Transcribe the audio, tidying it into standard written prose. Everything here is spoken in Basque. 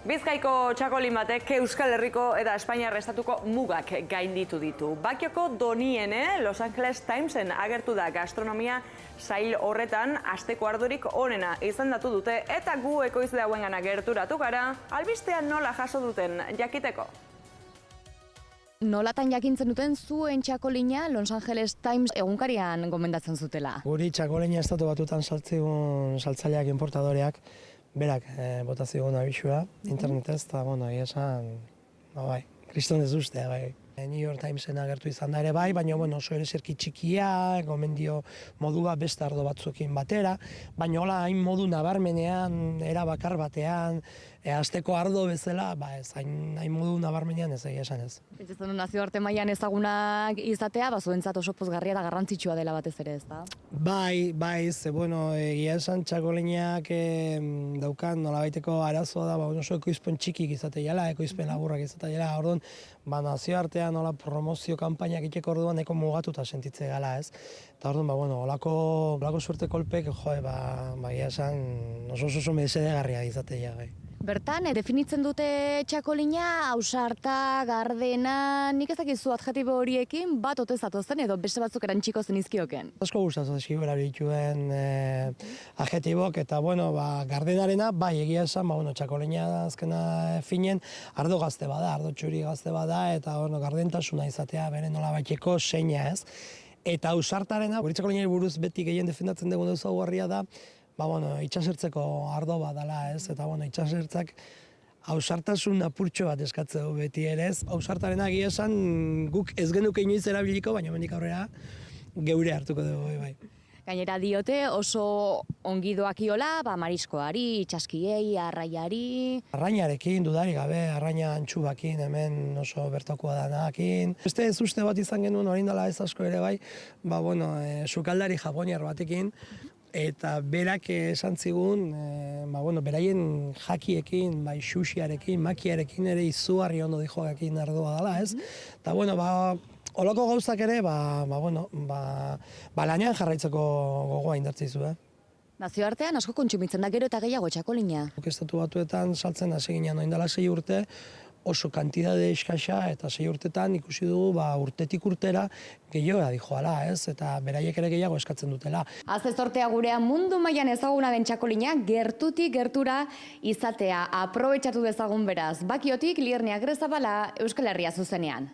Bizkaiko txakolin batek Euskal Herriko eta Espainiar estatuko mugak gainditu ditu. Bakioko Doniene Los Angeles Timesen agertu da gastronomia sail horretan asteko ardorik onena izendatu dute eta gu ekoizle hauengana gerturatu gara, albistea nola jaso duten jakiteko. Nolatan jakintzen duten zuen txakolina Los Angeles Times egunkarian gomendatzen zutela? Guri txakolina estatu batutan saltzigun saltzaileak importadoreak, berak bota zigun abisua internetez, eta egia esan, bai, kriston ez ustea, bai. New York Timesen agertu izan da ere bai, baina oso ereserki txikia, gomendio modua beste ardo batzuekin batera, baina hola hain modu nabarmenean, era bakar batean, asteko ardo bezala, ez hain modu nabarmenean ez egia esan ez. Pentsatzen du nazioarte mailan ezagunak izatea, zuentzat oso pozgarria da garrantzitsua dela batez ere, ezta? Bai, egia esan txakolinak daukan nolabaiteko arazoa da, oso ekoizpen txikik izateela, ekoizpen laburrak izateela, orduan, nazioartean nola promozio kanpainak egiteko orduan eko mugatuta sentitze gala, ez? Eta orduan, olako suerte kolpek, egia esan oso mesedegarria izatea, bai. Bertan, definitzen dute txakolina, ausarta, gardena, nik ezakizu adjetibo horiekin bat ote zatozen edo beste batzuk erantziko zenizkioken. Asko gustatzen zizkibera dituen adjetibok eta, gardenarena, bai egia esan, txakolina azkena finen, ardo gazte bada, ardo txuri gazte bada, eta gardentasuna izatea bere nolabaiteko seina ez. Eta ausartarena, guri txakolinari buruz beti gehien defendatzen dugun ezaugarria da, itxasertzeko ardo bat dela ez, eta itxasertzak ausartasun apurtxo bat eskatzeu beti ere ez. Ausartarena egia esan guk ez genuke inoiz erabiliko, baina hemendik aurrera geure hartuko dugu, bai. Gainera diote oso ongi doakiola, mariskoari, itxaskiei, arraiari... Arrainarekin, dudari gabe, arraina antxubakin, hemen oso bertokoa danakin. Beste ez uste bat izan genuen, orindala ez asko ere bai, sukaldari japoniar batekin, eta berak esan zigun, beraien jakiekin, sushiarekin, makiarekin ere izugarri ondo dijoakin ardoa dela, ez? Eta, olako gauzak ere, lanean jarraitzeko gogoa indartzizu, Nazioartean asko kontsumitzen da gero eta gehiago txakolina. Estatu Batuetan saltzen hasi ginen oindala 6 urte, oso kantidade eskasa eta 6 urtetan ikusi dugu urtetik urtera gehiago dijoala, ez? Eta beraiek ere gehiago eskatzen dutela. Azezortea gurean mundu mailan ezaguna den txakolina gertutik gertura izatea aprobetxatu dezagun beraz. Bakiotik Liernia Grezabala, Euskal Herria zuzenean.